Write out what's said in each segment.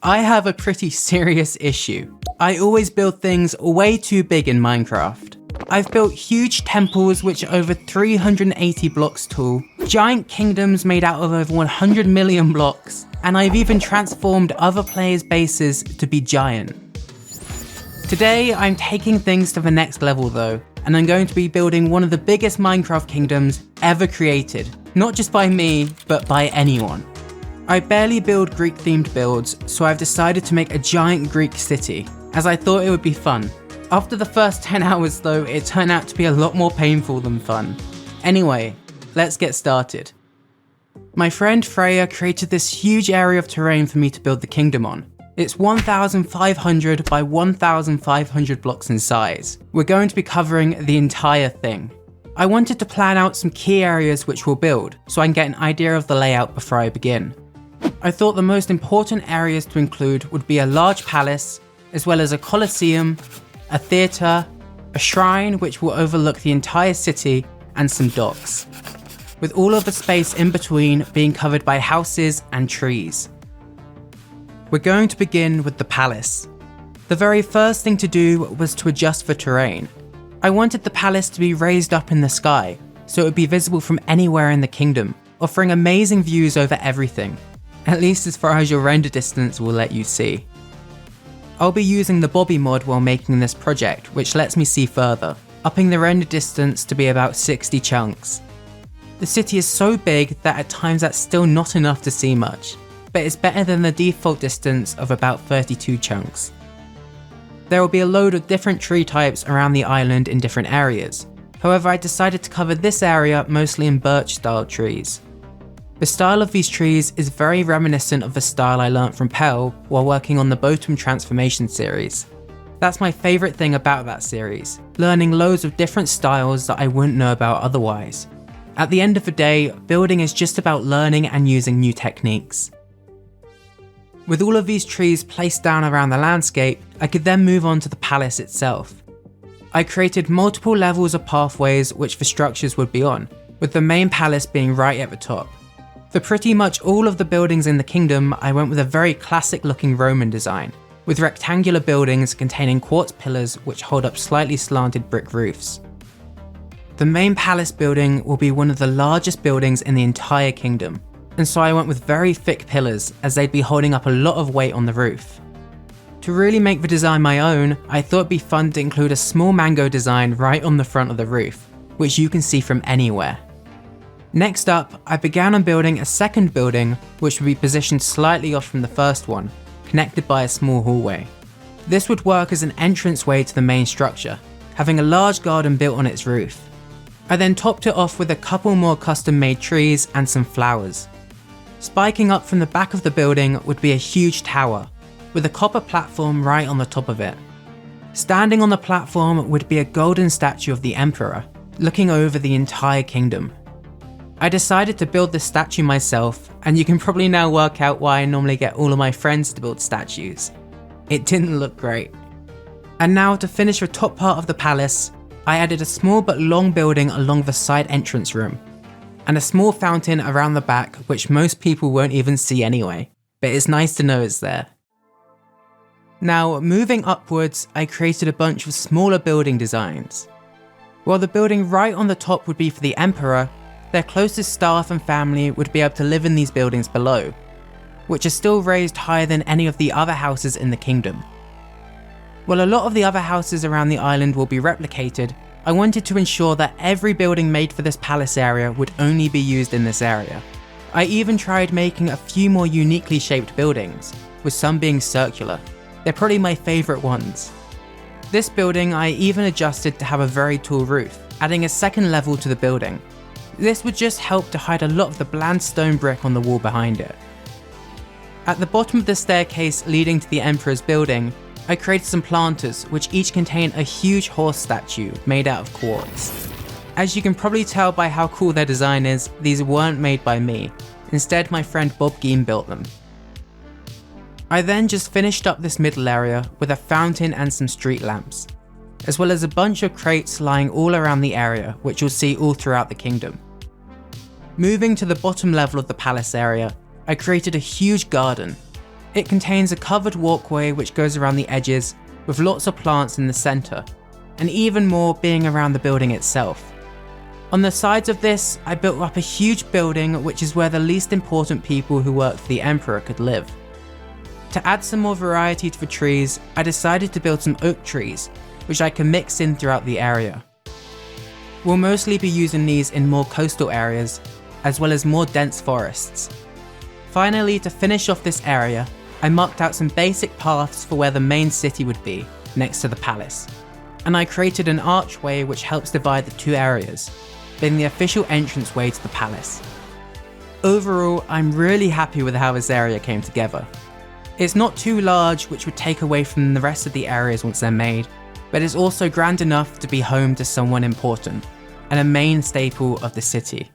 I have a pretty serious issue. I always build things way too big in Minecraft. I've built huge temples which are over 380 blocks tall, giant kingdoms made out of over 100 million blocks, and I've even transformed other players' bases to be giant. Today I'm taking things to the next level though, and I'm going to be building one of the biggest Minecraft kingdoms ever created, not just by me, but by anyone. I barely build Greek themed builds, so I've decided to make a giant Greek city, as I thought it would be fun. After the first 10 hours though, it turned out to be a lot more painful than fun. Anyway, let's get started. My friend Freya created this huge area of terrain for me to build the kingdom on. It's 1,500 by 1,500 blocks in size. We're going to be covering the entire thing. I wanted to plan out some key areas which we'll build, so I can get an idea of the layout before I begin. I thought the most important areas to include would be a large palace, as well as a colosseum, a theatre, a shrine which will overlook the entire city, and some docks, with all of the space in between being covered by houses and trees. We're going to begin with the palace. The very first thing to do was to adjust for terrain. I wanted the palace to be raised up in the sky, so it would be visible from anywhere in the kingdom, offering amazing views over everything, at least as far as your render distance will let you see. I'll be using the Bobby mod while making this project, which lets me see further, upping the render distance to be about 60 chunks. The city is so big that at times that's still not enough to see much, but it's better than the default distance of about 32 chunks. There will be a load of different tree types around the island in different areas, however I decided to cover this area mostly in birch style trees. The style of these trees is very reminiscent of the style I learnt from Pell while working on the Bobgeam transformation series. That's my favourite thing about that series, learning loads of different styles that I wouldn't know about otherwise. At the end of the day, building is just about learning and using new techniques. With all of these trees placed down around the landscape, I could then move on to the palace itself. I created multiple levels of pathways which the structures would be on, with the main palace being right at the top. For pretty much all of the buildings in the kingdom, I went with a very classic looking Roman design, with rectangular buildings containing quartz pillars which hold up slightly slanted brick roofs. The main palace building will be one of the largest buildings in the entire kingdom, and so I went with very thick pillars as they'd be holding up a lot of weight on the roof. To really make the design my own, I thought it'd be fun to include a small mango design right on the front of the roof, which you can see from anywhere. Next up, I began on building a second building which would be positioned slightly off from the first one, connected by a small hallway. This would work as an entranceway to the main structure, having a large garden built on its roof. I then topped it off with a couple more custom made trees and some flowers. Spiking up from the back of the building would be a huge tower, with a copper platform right on the top of it. Standing on the platform would be a golden statue of the Emperor, looking over the entire kingdom. I decided to build this statue myself, and you can probably now work out why I normally get all of my friends to build statues. It didn't look great. And now to finish the top part of the palace, I added a small but long building along the side entrance room, and a small fountain around the back which most people won't even see anyway, but it's nice to know it's there. Now moving upwards, I created a bunch of smaller building designs. While the building right on the top would be for the Emperor, their closest staff and family would be able to live in these buildings below, which are still raised higher than any of the other houses in the kingdom. While a lot of the other houses around the island will be replicated, I wanted to ensure that every building made for this palace area would only be used in this area. I even tried making a few more uniquely shaped buildings, with some being circular. They're probably my favourite ones. This building I even adjusted to have a very tall roof, adding a second level to the building. This would just help to hide a lot of the bland stone brick on the wall behind it. At the bottom of the staircase leading to the Emperor's building, I created some planters which each contain a huge horse statue made out of quartz. As you can probably tell by how cool their design is, these weren't made by me. Instead, my friend Bobgeam built them. I then just finished up this middle area with a fountain and some street lamps, as well as a bunch of crates lying all around the area which you'll see all throughout the kingdom. Moving to the bottom level of the palace area, I created a huge garden. It contains a covered walkway which goes around the edges with lots of plants in the centre, and even more being around the building itself. On the sides of this, I built up a huge building which is where the least important people who work for the Emperor could live. To add some more variety to the trees, I decided to build some oak trees, which I can mix in throughout the area. We'll mostly be using these in more coastal areas, as well as more dense forests. Finally, to finish off this area, I marked out some basic paths for where the main city would be, next to the palace. And I created an archway which helps divide the two areas, being the official entranceway to the palace. Overall, I'm really happy with how this area came together. It's not too large, which would take away from the rest of the areas once they're made, but it's also grand enough to be home to someone important, and a main staple of the city.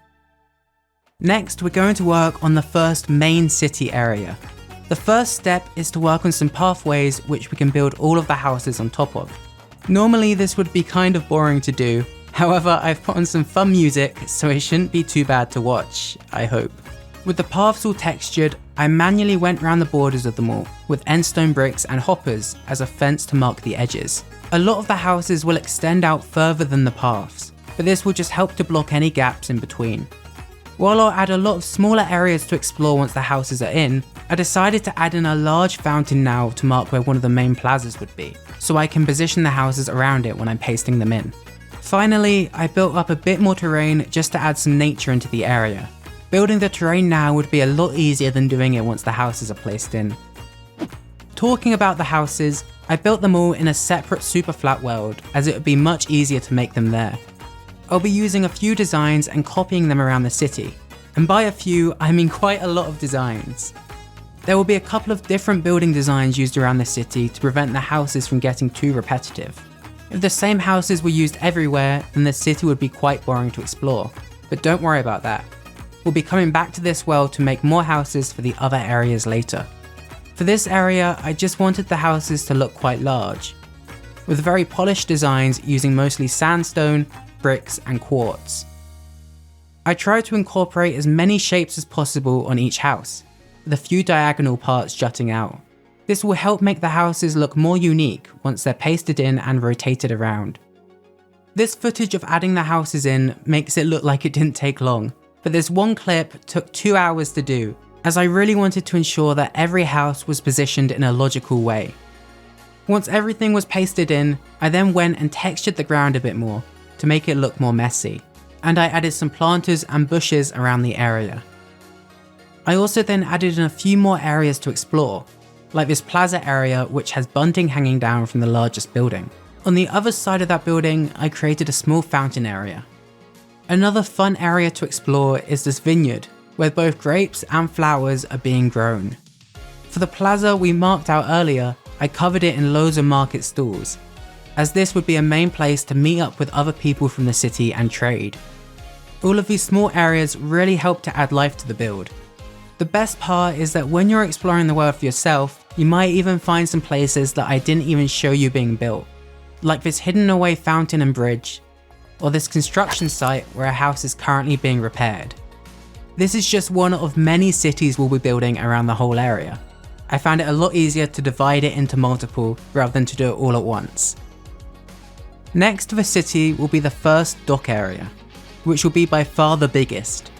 Next, we're going to work on the first main city area. The first step is to work on some pathways which we can build all of the houses on top of. Normally this would be kind of boring to do, however I've put on some fun music so it shouldn't be too bad to watch, I hope. With the paths all textured, I manually went around the borders of them all, with endstone bricks and hoppers as a fence to mark the edges. A lot of the houses will extend out further than the paths, but this will just help to block any gaps in between. While I'll add a lot of smaller areas to explore once the houses are in, I decided to add in a large fountain now to mark where one of the main plazas would be, so I can position the houses around it when I'm pasting them in. Finally, I built up a bit more terrain just to add some nature into the area. Building the terrain now would be a lot easier than doing it once the houses are placed in. Talking about the houses, I built them all in a separate super flat world as it would be much easier to make them there. I'll be using a few designs and copying them around the city, and by a few I mean quite a lot of designs. There will be a couple of different building designs used around the city to prevent the houses from getting too repetitive. If the same houses were used everywhere, then the city would be quite boring to explore, but don't worry about that. We'll be coming back to this world to make more houses for the other areas later. For this area, I just wanted the houses to look quite large, with very polished designs using mostly sandstone, bricks and quartz. I tried to incorporate as many shapes as possible on each house, with a few diagonal parts jutting out. This will help make the houses look more unique once they're pasted in and rotated around. This footage of adding the houses in makes it look like it didn't take long, but this one clip took 2 hours to do, as I really wanted to ensure that every house was positioned in a logical way. Once everything was pasted in, I then went and textured the ground a bit more to make it look more messy, and I added some planters and bushes around the area. I also then added in a few more areas to explore, like this plaza area which has bunting hanging down from the largest building. On the other side of that building, I created a small fountain area. Another fun area to explore is this vineyard, where both grapes and flowers are being grown. For the plaza we marked out earlier, I covered it in loads of market stalls, as this would be a main place to meet up with other people from the city and trade. All of these small areas really help to add life to the build. The best part is that when you're exploring the world for yourself, you might even find some places that I didn't even show you being built, like this hidden away fountain and bridge, or this construction site where a house is currently being repaired. This is just one of many cities we'll be building around the whole area. I found it a lot easier to divide it into multiple rather than to do it all at once. Next to the city will be the first dock area, which will be by far the biggest.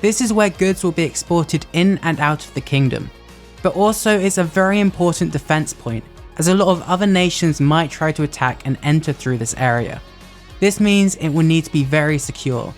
This is where goods will be exported in and out of the kingdom, but also it's a very important defense point, as a lot of other nations might try to attack and enter through this area. This means it will need to be very secure.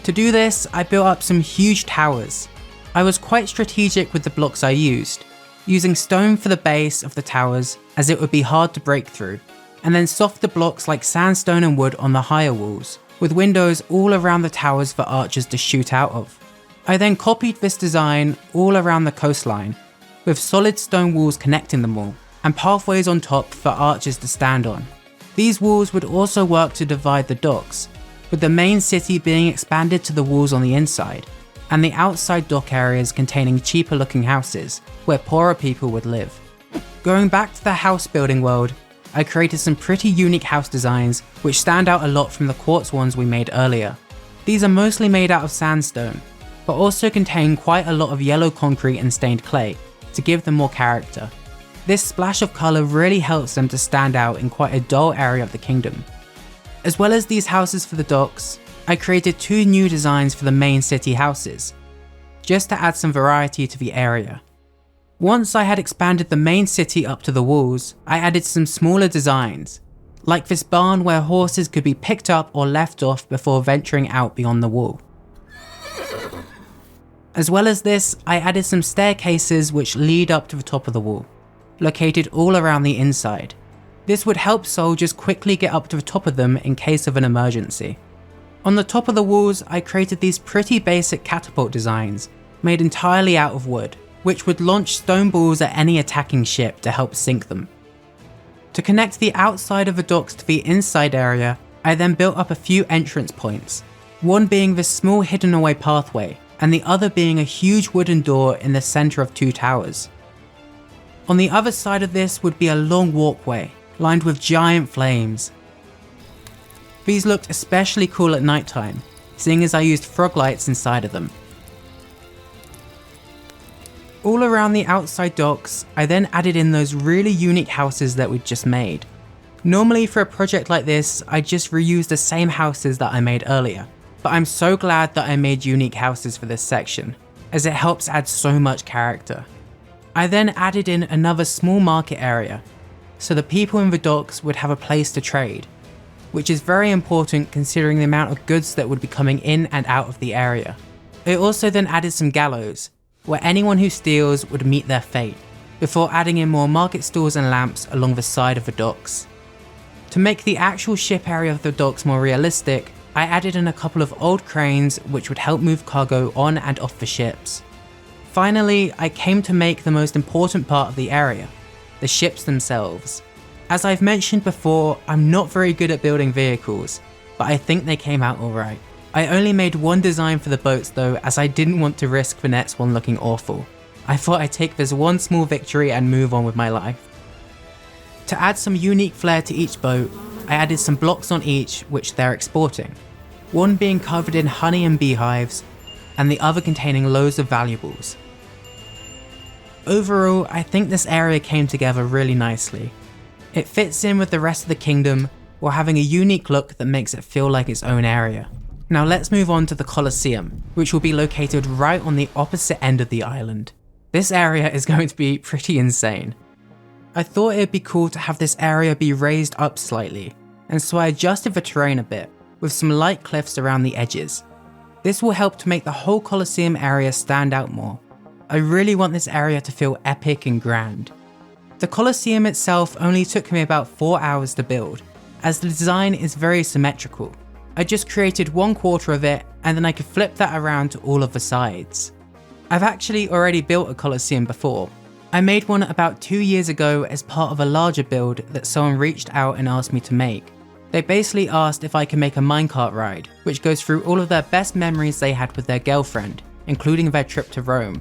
To do this, I built up some huge towers. I was quite strategic with the blocks I used, using stone for the base of the towers as it would be hard to break through, and then softer blocks like sandstone and wood on the higher walls, with windows all around the towers for archers to shoot out of. I then copied this design all around the coastline, with solid stone walls connecting them all, and pathways on top for archers to stand on. These walls would also work to divide the docks, with the main city being expanded to the walls on the inside, and the outside dock areas containing cheaper looking houses, where poorer people would live. Going back to the house building world, I created some pretty unique house designs which stand out a lot from the quartz ones we made earlier. These are mostly made out of sandstone, but also contain quite a lot of yellow concrete and stained clay, to give them more character. This splash of colour really helps them to stand out in quite a dull area of the kingdom. As well as these houses for the docks, I created 2 new designs for the main city houses, just to add some variety to the area. Once I had expanded the main city up to the walls, I added some smaller designs, like this barn where horses could be picked up or left off before venturing out beyond the wall. As well as this, I added some staircases which lead up to the top of the wall, located all around the inside. This would help soldiers quickly get up to the top of them in case of an emergency. On the top of the walls, I created these pretty basic catapult designs, made entirely out of wood, which would launch stone balls at any attacking ship to help sink them. To connect the outside of the docks to the inside area, I then built up a few entrance points, one being this small hidden away pathway, and the other being a huge wooden door in the centre of 2 towers. On the other side of this would be a long walkway, lined with giant flames. These looked especially cool at nighttime, seeing as I used frog lights inside of them. All around the outside docks, I then added in those really unique houses that we'd just made. Normally for a project like this, I just reuse the same houses that I made earlier, but I'm so glad that I made unique houses for this section, as it helps add so much character. I then added in another small market area, so the people in the docks would have a place to trade, which is very important considering the amount of goods that would be coming in and out of the area. I also then added some gallows, where anyone who steals would meet their fate, before adding in more market stalls and lamps along the side of the docks. To make the actual ship area of the docks more realistic, I added in a couple of old cranes which would help move cargo on and off the ships. Finally, I came to make the most important part of the area, the ships themselves. As I've mentioned before, I'm not very good at building vehicles, but I think they came out alright. I only made one design for the boats though, as I didn't want to risk the next one looking awful. I thought I'd take this one small victory and move on with my life. To add some unique flair to each boat, I added some blocks on each which they're exporting, one being covered in honey and beehives, and the other containing loads of valuables. Overall, I think this area came together really nicely. It fits in with the rest of the kingdom while having a unique look that makes it feel like its own area. Now let's move on to the Colosseum, which will be located right on the opposite end of the island. This area is going to be pretty insane. I thought it'd be cool to have this area be raised up slightly, and so I adjusted the terrain a bit, with some light cliffs around the edges. This will help to make the whole Colosseum area stand out more. I really want this area to feel epic and grand. The Colosseum itself only took me about 4 hours to build, as the design is very symmetrical. I just created 1/4 of it, and then I could flip that around to all of the sides. I've actually already built a Colosseum before. I made one about 2 years ago as part of a larger build that someone reached out and asked me to make. They basically asked if I could make a minecart ride, which goes through all of their best memories they had with their girlfriend, including their trip to Rome.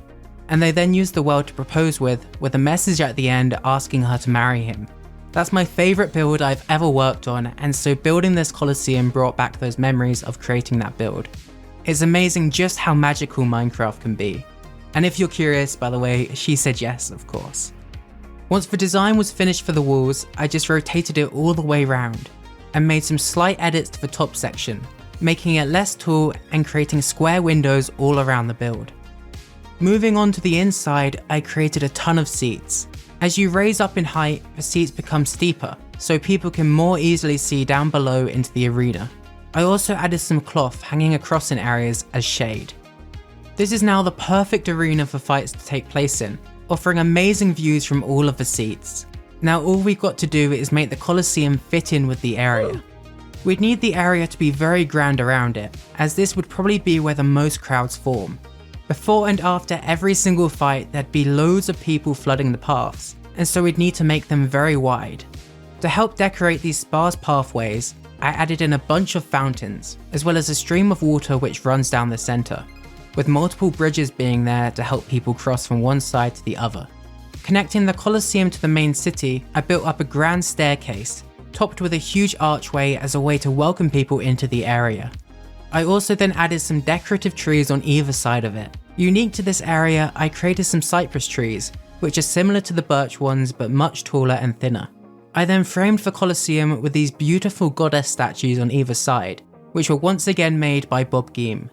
And they then used the world to propose with a message at the end asking her to marry him. That's my favourite build I've ever worked on, and so building this Colosseum brought back those memories of creating that build. It's amazing just how magical Minecraft can be. And if you're curious, by the way, she said yes, of course. Once the design was finished for the walls, I just rotated it all the way around, and made some slight edits to the top section, making it less tall and creating square windows all around the build. Moving on to the inside, I created a ton of seats. As you raise up in height, the seats become steeper, so people can more easily see down below into the arena. I also added some cloth hanging across in areas as shade. This is now the perfect arena for fights to take place in, offering amazing views from all of the seats. Now all we've got to do is make the Colosseum fit in with the area. We'd need the area to be very grand around it, as this would probably be where the most crowds form. Before and after every single fight, there'd be loads of people flooding the paths, and so we'd need to make them very wide. To help decorate these sparse pathways, I added in a bunch of fountains, as well as a stream of water which runs down the centre, with multiple bridges being there to help people cross from one side to the other. Connecting the Colosseum to the main city, I built up a grand staircase, topped with a huge archway as a way to welcome people into the area. I also then added some decorative trees on either side of it. Unique to this area, I created some cypress trees, which are similar to the birch ones but much taller and thinner. I then framed the Colosseum with these beautiful goddess statues on either side, which were once again made by Bobgeam.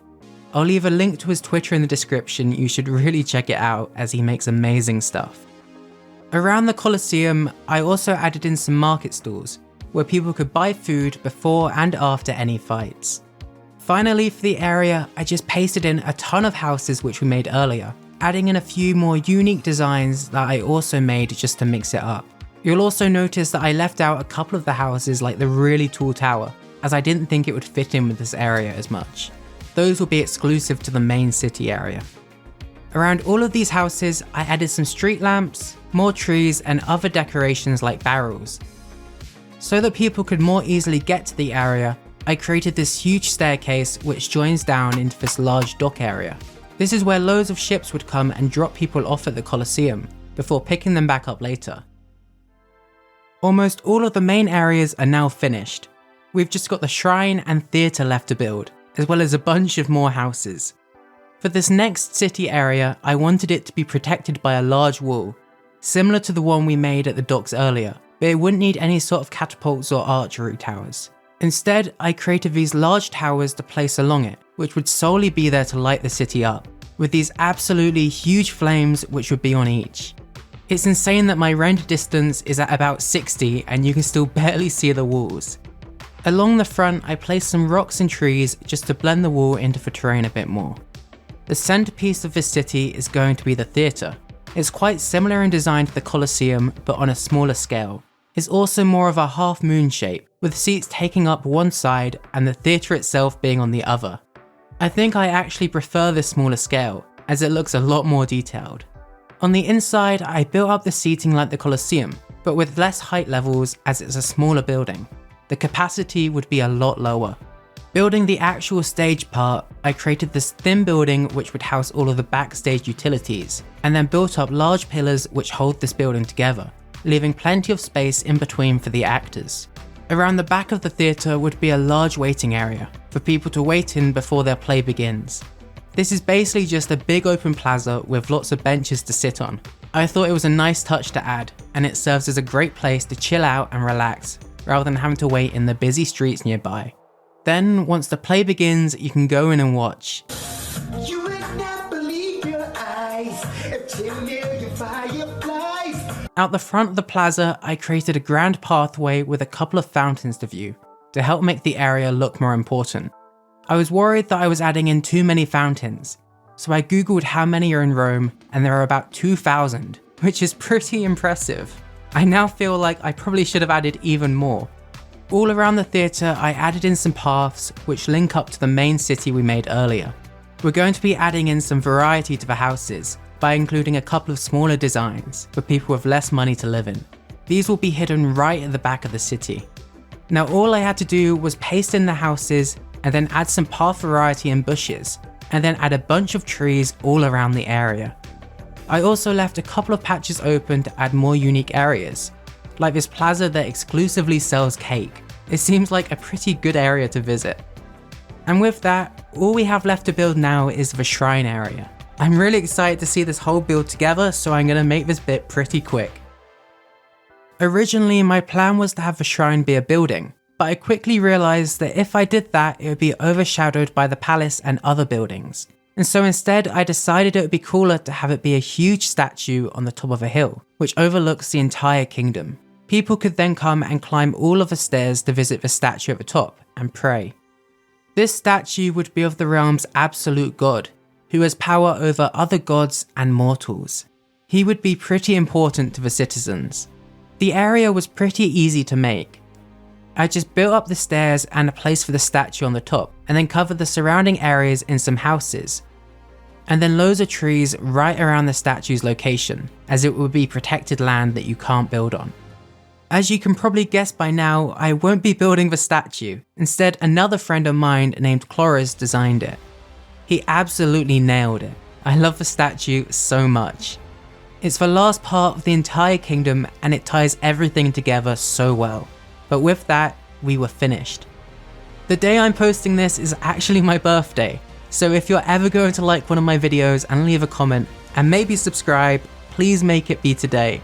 I'll leave a link to his Twitter in the description, you should really check it out as he makes amazing stuff. Around the Colosseum, I also added in some market stalls, where people could buy food before and after any fights. Finally, for the area, I just pasted in a ton of houses which we made earlier, adding in a few more unique designs that I also made just to mix it up. You'll also notice that I left out a couple of the houses like the really tall tower, as I didn't think it would fit in with this area as much. Those will be exclusive to the main city area. Around all of these houses, I added some street lamps, more trees and other decorations like barrels. So that people could more easily get to the area, I created this huge staircase which joins down into this large dock area. This is where loads of ships would come and drop people off at the Colosseum, before picking them back up later. Almost all of the main areas are now finished. We've just got the shrine and theatre left to build, as well as a bunch of more houses. For this next city area, I wanted it to be protected by a large wall, similar to the one we made at the docks earlier, but it wouldn't need any sort of catapults or archery towers. Instead, I created these large towers to place along it, which would solely be there to light the city up, with these absolutely huge flames which would be on each. It's insane that my render distance is at about 60 and you can still barely see the walls. Along the front, I placed some rocks and trees just to blend the wall into the terrain a bit more. The centerpiece of this city is going to be the theatre. It's quite similar in design to the Colosseum, but on a smaller scale. It's also more of a half moon shape, with seats taking up one side and the theatre itself being on the other. I think I actually prefer this smaller scale, as it looks a lot more detailed. On the inside, I built up the seating like the Colosseum, but with less height levels as it's a smaller building. The capacity would be a lot lower. Building the actual stage part, I created this thin building which would house all of the backstage utilities, and then built up large pillars which hold this building together, leaving plenty of space in between for the actors. Around the back of the theatre would be a large waiting area, for people to wait in before their play begins. This is basically just a big open plaza with lots of benches to sit on. I thought it was a nice touch to add, and it serves as a great place to chill out and relax, rather than having to wait in the busy streets nearby. Then, once the play begins, you can go in and watch. You would not believe your eyes, Out the front of the plaza, I created a grand pathway with a couple of fountains to view, to help make the area look more important. I was worried that I was adding in too many fountains, so I googled how many are in Rome, and there are about 2,000, which is pretty impressive. I now feel like I probably should have added even more. All around the theatre, I added in some paths which link up to the main city we made earlier. We're going to be adding in some variety to the houses, by including a couple of smaller designs for people with less money to live in. These will be hidden right at the back of the city. Now all I had to do was paste in the houses and then add some path variety and bushes, and then add a bunch of trees all around the area. I also left a couple of patches open to add more unique areas, like this plaza that exclusively sells cake. It seems like a pretty good area to visit. And with that, all we have left to build now is the shrine area. I'm really excited to see this whole build together, so I'm going to make this bit pretty quick. Originally, my plan was to have the shrine be a building, but I quickly realized that if I did that, it would be overshadowed by the palace and other buildings. And so instead, I decided it would be cooler to have it be a huge statue on the top of a hill, which overlooks the entire kingdom. People could then come and climb all of the stairs to visit the statue at the top and pray. This statue would be of the realm's absolute god, who has power over other gods and mortals. He would be pretty important to the citizens. The area was pretty easy to make. I just built up the stairs and a place for the statue on the top, and then covered the surrounding areas in some houses. And then loads of trees right around the statue's location, as it would be protected land that you can't build on. As you can probably guess by now, I won't be building the statue. Instead, another friend of mine named Chloriz designed it. He absolutely nailed it. I love the statue so much. It's the last part of the entire kingdom and it ties everything together so well. But with that, we were finished. The day I'm posting this is actually my birthday, so if you're ever going to like one of my videos and leave a comment and maybe subscribe, please make it be today.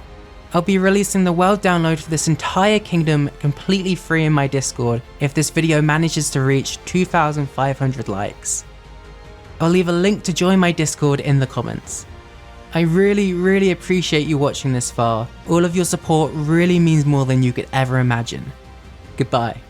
I'll be releasing the world download for this entire kingdom completely free in my Discord if this video manages to reach 2,500 likes. I'll leave a link to join my Discord in the comments. I really appreciate you watching this far. All of your support really means more than you could ever imagine. Goodbye.